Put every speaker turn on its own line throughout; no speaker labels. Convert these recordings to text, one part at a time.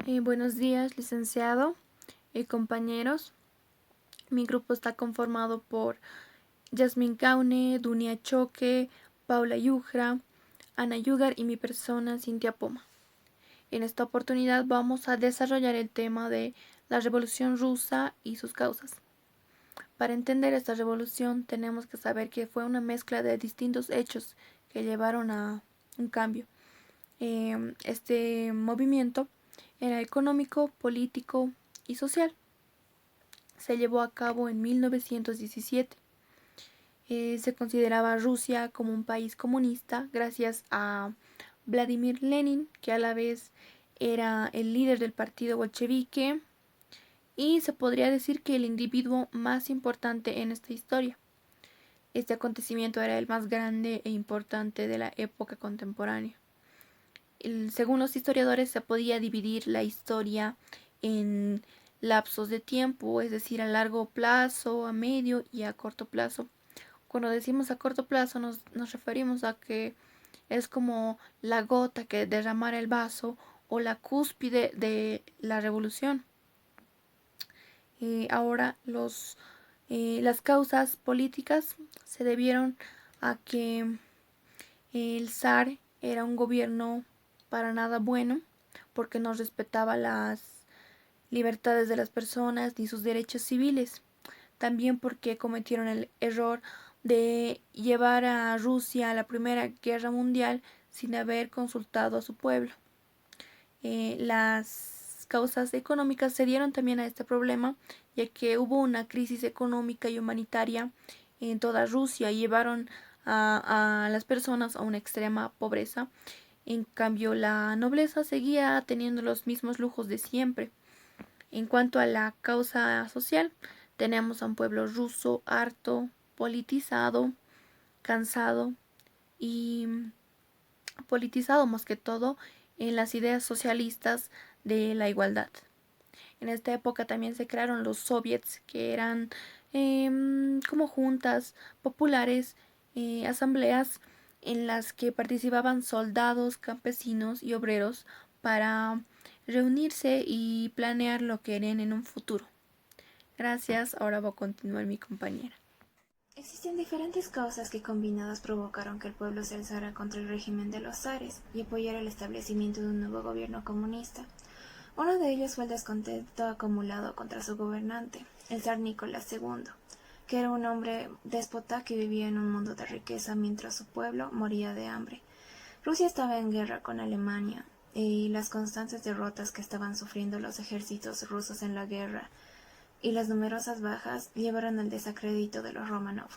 Buenos días, licenciado y compañeros. Mi grupo está conformado por Yasmin Caune, Dunia Choque, Paula Yugra, Ana Yugar y mi persona, Cintia Poma. En esta oportunidad vamos a desarrollar el tema de la Revolución Rusa y sus causas. Para entender esta revolución tenemos que saber que fue una mezcla de distintos hechos que llevaron a un cambio. Este movimiento era económico, político y social. Se llevó a cabo en 1917. Se consideraba a Rusia como un país comunista gracias a Vladimir Lenin, que a la vez era el líder del partido bolchevique y se podría decir que el individuo más importante en esta historia. Este acontecimiento era el más grande e importante de la época contemporánea. Según los historiadores, se podía dividir la historia en lapsos de tiempo, es decir, a largo plazo, a medio y a corto plazo. Cuando decimos a corto plazo nos referimos a que es como la gota que derramara el vaso o la cúspide de la revolución. Ahora las causas políticas se debieron a que el zar era un gobierno para nada bueno porque no respetaba las libertades de las personas ni sus derechos civiles. También porque cometieron el error de llevar a Rusia a la Primera Guerra Mundial sin haber consultado a su pueblo. Las causas económicas se dieron también a este problema, ya que hubo una crisis económica y humanitaria en toda Rusia y llevaron a las personas a una extrema pobreza. En cambio, la nobleza seguía teniendo los mismos lujos de siempre. En cuanto a la causa social, tenemos a un pueblo ruso harto, politizado, cansado y politizado más que todo en las ideas socialistas de la igualdad. En esta época también se crearon los soviets, que eran como juntas populares, asambleas en las que participaban soldados, campesinos y obreros para reunirse y planear lo que harían en un futuro. Gracias, ahora va a continuar mi compañera.
Existen diferentes causas que combinadas provocaron que el pueblo se alzara contra el régimen de los zares y apoyara el establecimiento de un nuevo gobierno comunista. Uno de ellos fue el descontento acumulado contra su gobernante, el zar Nicolás II, que era un hombre déspota que vivía en un mundo de riqueza mientras su pueblo moría de hambre. Rusia estaba en guerra con Alemania y las constantes derrotas que estaban sufriendo los ejércitos rusos en la guerra y las numerosas bajas llevaron al desacrédito de los Romanov,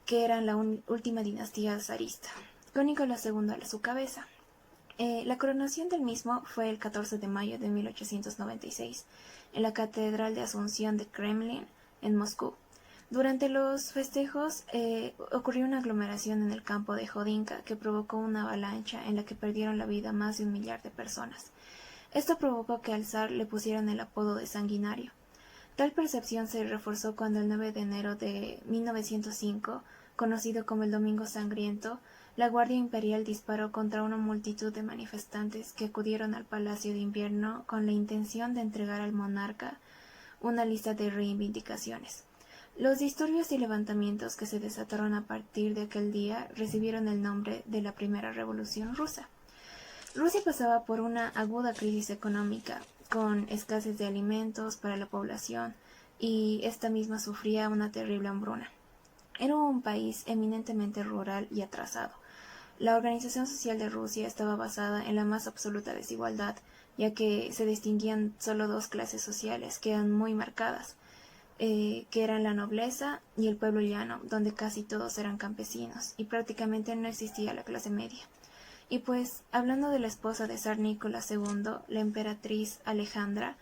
que eran la última dinastía zarista, con Nicolás II a su cabeza. La coronación del mismo fue el 14 de mayo de 1896 en la Catedral de Asunción de Kremlin, en Moscú. Durante los festejos ocurrió una aglomeración en el campo de Jodinka que provocó una avalancha en la que perdieron la vida más de 1 millar de personas. Esto provocó que al zar le pusieran el apodo de sanguinario. Tal percepción se reforzó cuando el 9 de enero de 1905, conocido como el Domingo Sangriento, la Guardia Imperial disparó contra una multitud de manifestantes que acudieron al Palacio de Invierno con la intención de entregar al monarca una lista de reivindicaciones. Los disturbios y levantamientos que se desataron a partir de aquel día recibieron el nombre de la Primera Revolución Rusa. Rusia pasaba por una aguda crisis económica, con escasez de alimentos para la población, y esta misma sufría una terrible hambruna. Era un país eminentemente rural y atrasado. La organización social de Rusia estaba basada en la más absoluta desigualdad, ya que se distinguían solo dos clases sociales que eran muy marcadas, que eran la nobleza y el pueblo llano, donde casi todos eran campesinos, y prácticamente no existía la clase media. Y pues, hablando de la esposa de zar Nicolás II, la emperatriz Alejandra,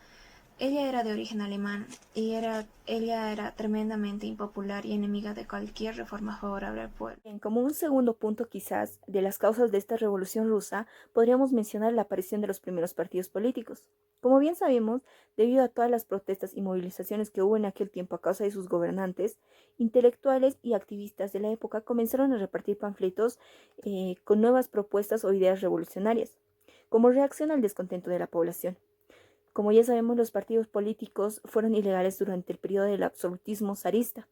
ella era de origen alemán y ella era tremendamente impopular y enemiga de cualquier reforma favorable al pueblo.
Bien, como un segundo punto quizás de las causas de esta revolución rusa, podríamos mencionar la aparición de los primeros partidos políticos. Como bien sabemos, debido a todas las protestas y movilizaciones que hubo en aquel tiempo a causa de sus gobernantes, intelectuales y activistas de la época comenzaron a repartir panfletos con nuevas propuestas o ideas revolucionarias, como reacción al descontento de la población. Como ya sabemos, los partidos políticos fueron ilegales durante el periodo del absolutismo zarista.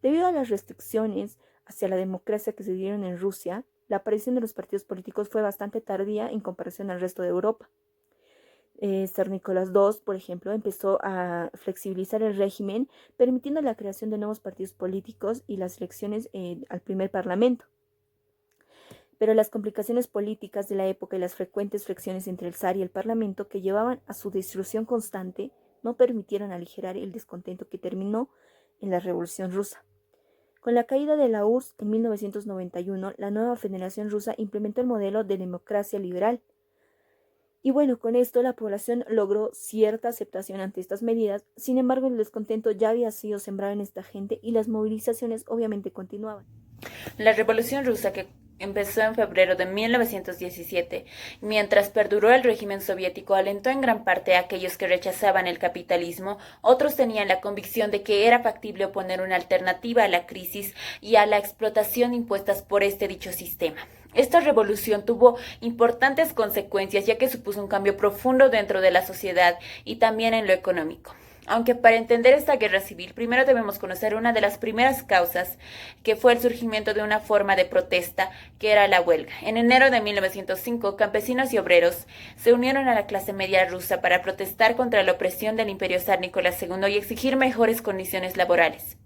Debido a las restricciones hacia la democracia que se dieron en Rusia, la aparición de los partidos políticos fue bastante tardía en comparación al resto de Europa. Tsar Nicolás II, por ejemplo, empezó a flexibilizar el régimen, permitiendo la creación de nuevos partidos políticos y las elecciones al primer parlamento. Pero las complicaciones políticas de la época y las frecuentes fricciones entre el zar y el parlamento que llevaban a su disolución constante no permitieron aligerar el descontento que terminó en la Revolución Rusa. Con la caída de la URSS en 1991, la nueva Federación Rusa implementó el modelo de democracia liberal. Y bueno, con esto la población logró cierta aceptación ante estas medidas. Sin embargo, el descontento ya había sido sembrado en esta gente y las movilizaciones obviamente continuaban.
La Revolución Rusa, que empezó en febrero de 1917, mientras perduró el régimen soviético, alentó en gran parte a aquellos que rechazaban el capitalismo. Otros tenían la convicción de que era factible oponer una alternativa a la crisis y a la explotación impuestas por este dicho sistema. Esta revolución tuvo importantes consecuencias, ya que supuso un cambio profundo dentro de la sociedad y también en lo económico. Aunque para entender esta guerra civil, primero debemos conocer una de las primeras causas, que fue el surgimiento de una forma de protesta, que era la huelga. En enero de 1905, campesinos y obreros se unieron a la clase media rusa para protestar contra la opresión del imperio zar Nicolás II y exigir mejores condiciones laborales,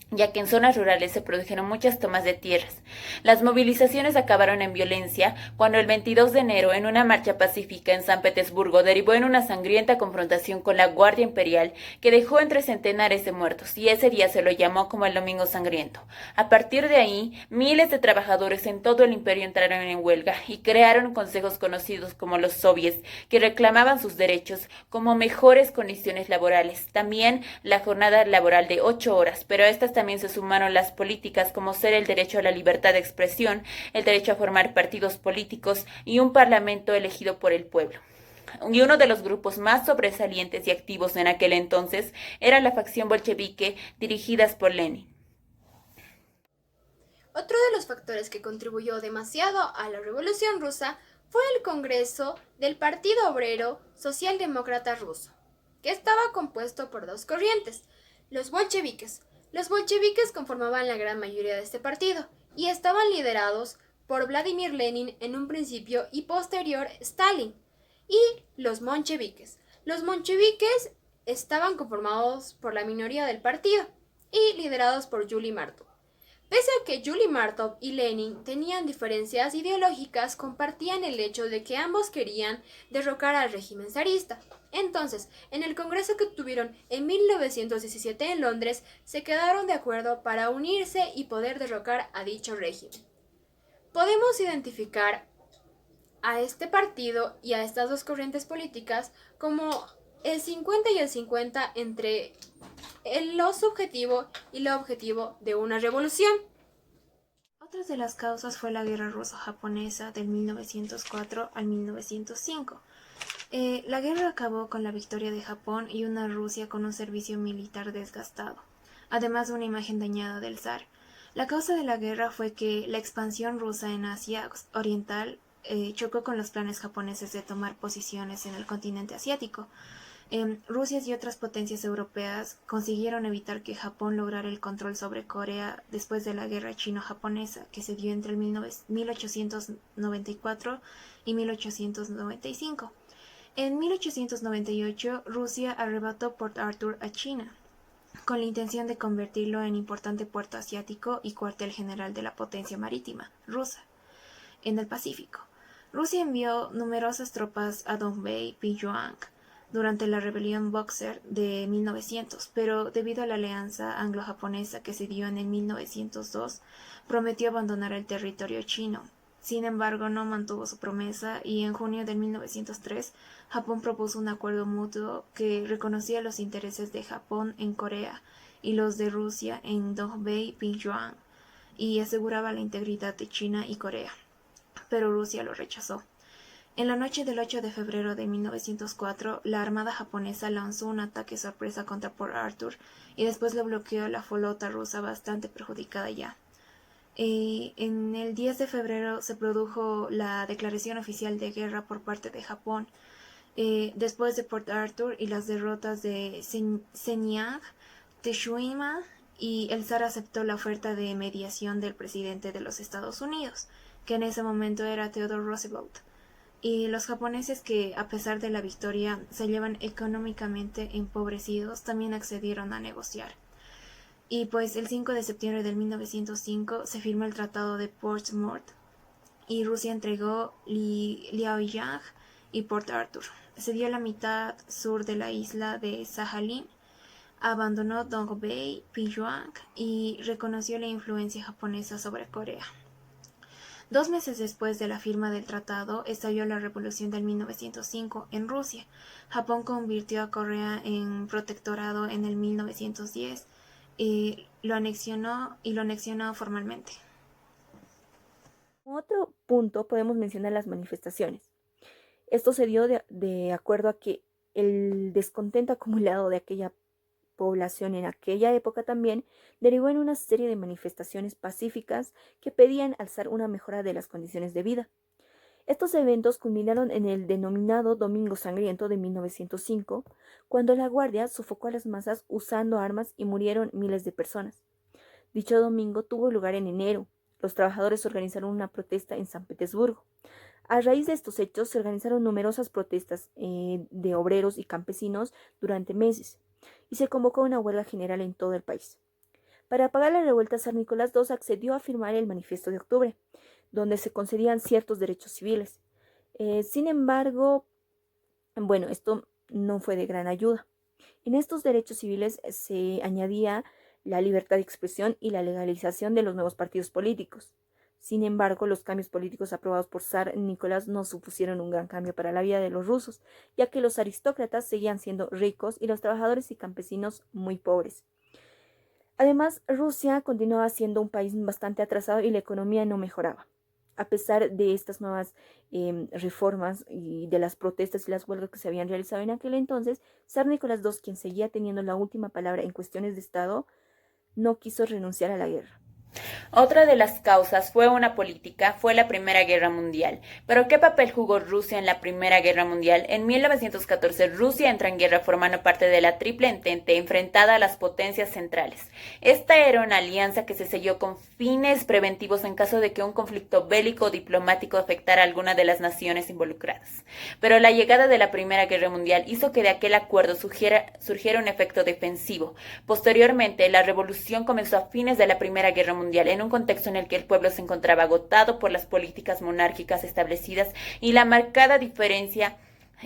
ya que en zonas rurales se produjeron muchas tomas de tierras. Las movilizaciones acabaron en violencia cuando el 22 de enero, en una marcha pacífica en San Petersburgo, derivó en una sangrienta confrontación con la Guardia Imperial que dejó entre centenares de muertos, y ese día se lo llamó como el Domingo Sangriento. A partir de ahí, miles de trabajadores en todo el imperio entraron en huelga y crearon consejos conocidos como los soviets, que reclamaban sus derechos como mejores condiciones laborales. También la jornada laboral de 8 horas, pero a estas también se sumaron las políticas como ser el derecho a la libertad de expresión, el derecho a formar partidos políticos y un parlamento elegido por el pueblo. Y uno de los grupos más sobresalientes y activos en aquel entonces era la facción bolchevique dirigidas por Lenin.
Otro de los factores que contribuyó demasiado a la Revolución Rusa fue el Congreso del Partido Obrero Socialdemócrata Ruso, que estaba compuesto por dos corrientes, los bolcheviques. Los bolcheviques conformaban la gran mayoría de este partido y estaban liderados por Vladimir Lenin en un principio y posterior Stalin, y los moncheviques. Los moncheviques estaban conformados por la minoría del partido y liderados por Yuli Martov. Pese a que Yuli Martov y Lenin tenían diferencias ideológicas, compartían el hecho de que ambos querían derrocar al régimen zarista. Entonces, en el congreso que tuvieron en 1917 en Londres, se quedaron de acuerdo para unirse y poder derrocar a dicho régimen. Podemos identificar a este partido y a estas dos corrientes políticas como el 50 y el 50 entre lo subjetivo y lo objetivo de una revolución.
Otra de las causas fue la Guerra Ruso-Japonesa del 1904 al 1905. La guerra acabó con la victoria de Japón y una Rusia con un servicio militar desgastado, además de una imagen dañada del zar. La causa de la guerra fue que la expansión rusa en Asia Oriental chocó con los planes japoneses de tomar posiciones en el continente asiático. Rusia y otras potencias europeas consiguieron evitar que Japón lograra el control sobre Corea después de la guerra chino-japonesa, que se dio entre el 1894 y 1895. En 1898, Rusia arrebató Port Arthur a China, con la intención de convertirlo en importante puerto asiático y cuartel general de la potencia marítima rusa en el Pacífico. Rusia envió numerosas tropas a Dongbei, Pyongyang, durante la rebelión Boxer de 1900, pero debido a la alianza anglo-japonesa que se dio en el 1902, prometió abandonar el territorio chino. Sin embargo, no mantuvo su promesa y en junio de 1903, Japón propuso un acuerdo mutuo que reconocía los intereses de Japón en Corea y los de Rusia en Dongbei, Pyongyang, y aseguraba la integridad de China y Corea, pero Rusia lo rechazó. En la noche del 8 de febrero de 1904, la armada japonesa lanzó un ataque sorpresa contra Port Arthur y después lo bloqueó la flota rusa bastante perjudicada ya. En el 10 de febrero se produjo la declaración oficial de guerra por parte de Japón después de Port Arthur y las derrotas de Shenyang, Teshima, y el zar aceptó la oferta de mediación del presidente de los Estados Unidos, que en ese momento era Theodore Roosevelt. Y los japoneses, que a pesar de la victoria se llevan económicamente empobrecidos, también accedieron a negociar. Y pues el 5 de septiembre de 1905 se firmó el Tratado de Portsmouth y Rusia entregó Liaoyang y Port Arthur. Cedió la mitad sur de la isla de Sajalín, abandonó Dongbei, Pyongyang y reconoció la influencia japonesa sobre Corea. 2 meses después de la firma del tratado, estalló la Revolución del 1905 en Rusia. Japón convirtió a Corea en protectorado en el 1910 y lo anexionó formalmente.
Como otro punto podemos mencionar las manifestaciones. Esto se dio de acuerdo a que el descontento acumulado de aquella población en aquella época también derivó en una serie de manifestaciones pacíficas que pedían alzar una mejora de las condiciones de vida. Estos eventos culminaron en el denominado Domingo Sangriento de 1905, cuando la Guardia sofocó a las masas usando armas y murieron miles de personas. Dicho domingo tuvo lugar en enero. Los trabajadores organizaron una protesta en San Petersburgo. A raíz de estos hechos se organizaron numerosas protestas de obreros y campesinos durante meses y se convocó una huelga general en todo el país. Para apagar la revuelta, zar Nicolás II accedió a firmar el Manifiesto de Octubre, donde se concedían ciertos derechos civiles. Sin embargo, esto no fue de gran ayuda. En estos derechos civiles se añadía la libertad de expresión y la legalización de los nuevos partidos políticos. Sin embargo, los cambios políticos aprobados por zar Nicolás no supusieron un gran cambio para la vida de los rusos, ya que los aristócratas seguían siendo ricos y los trabajadores y campesinos muy pobres. Además, Rusia continuaba siendo un país bastante atrasado y la economía no mejoraba. A pesar de estas nuevas reformas y de las protestas y las huelgas que se habían realizado en aquel entonces, zar Nicolás II, quien seguía teniendo la última palabra en cuestiones de Estado, no quiso renunciar a la guerra.
Otra de las causas fue la Primera Guerra Mundial. ¿Pero qué papel jugó Rusia en la Primera Guerra Mundial? En 1914, Rusia entra en guerra formando parte de la Triple Entente enfrentada a las potencias centrales. Esta era una alianza que se selló con fines preventivos en caso de que un conflicto bélico o diplomático afectara a alguna de las naciones involucradas. Pero la llegada de la Primera Guerra Mundial hizo que de aquel acuerdo surgiera un efecto defensivo. Posteriormente, la revolución comenzó a fines de la Primera Guerra Mundial, en un contexto en el que el pueblo se encontraba agotado por las políticas monárquicas establecidas y la marcada diferencia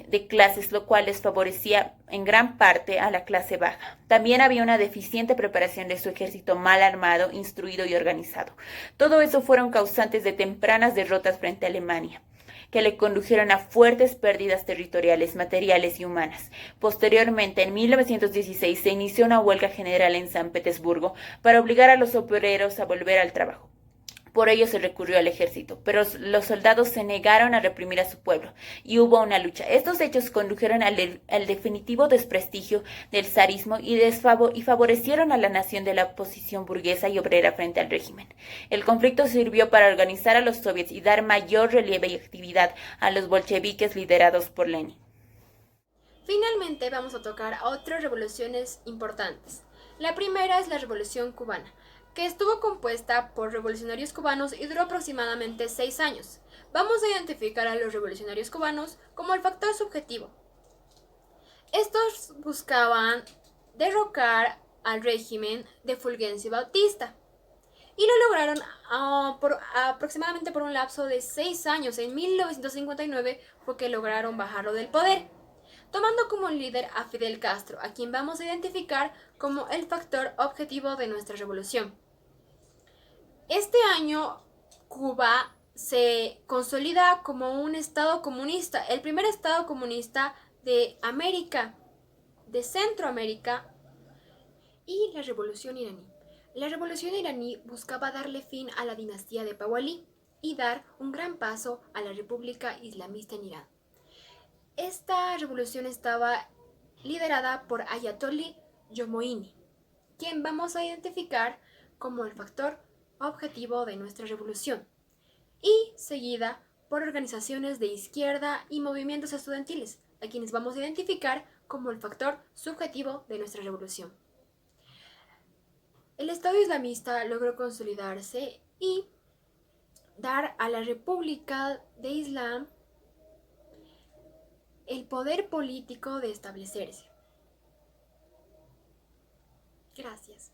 de clases, lo cual les favorecía en gran parte a la clase baja. También había una deficiente preparación de su ejército, mal armado, instruido y organizado. Todo eso fueron causantes de tempranas derrotas frente a Alemania, que le condujeron a fuertes pérdidas territoriales, materiales y humanas. Posteriormente, en 1916, se inició una huelga general en San Petersburgo para obligar a los obreros a volver al trabajo. Por ello se recurrió al ejército, pero los soldados se negaron a reprimir a su pueblo y hubo una lucha. Estos hechos condujeron al definitivo desprestigio del zarismo y favorecieron a la nación de la oposición burguesa y obrera frente al régimen. El conflicto sirvió para organizar a los soviets y dar mayor relieve y actividad a los bolcheviques liderados por Lenin.
Finalmente vamos a tocar otras revoluciones importantes. La primera es la Revolución Cubana, que estuvo compuesta por revolucionarios cubanos y duró aproximadamente 6 años. Vamos a identificar a los revolucionarios cubanos como el factor subjetivo. Estos buscaban derrocar al régimen de Fulgencio Batista y lo lograron aproximadamente por un lapso de 6 años. En 1959 fue que lograron bajarlo del poder, tomando como líder a Fidel Castro, a quien vamos a identificar como el factor objetivo de nuestra revolución. Este año, Cuba se consolida como un estado comunista, el primer estado comunista de América, de Centroamérica. Y la Revolución Iraní. La Revolución Iraní buscaba darle fin a la dinastía de Pahlaví y dar un gran paso a la República Islamista en Irán. Esta revolución estaba liderada por Ayatollah Khomeini, quien vamos a identificar como el factor objetivo de nuestra revolución, y seguida por organizaciones de izquierda y movimientos estudiantiles, a quienes vamos a identificar como el factor subjetivo de nuestra revolución. El Estado islamista logró consolidarse y dar a la República de Islam el poder político de establecerse. Gracias.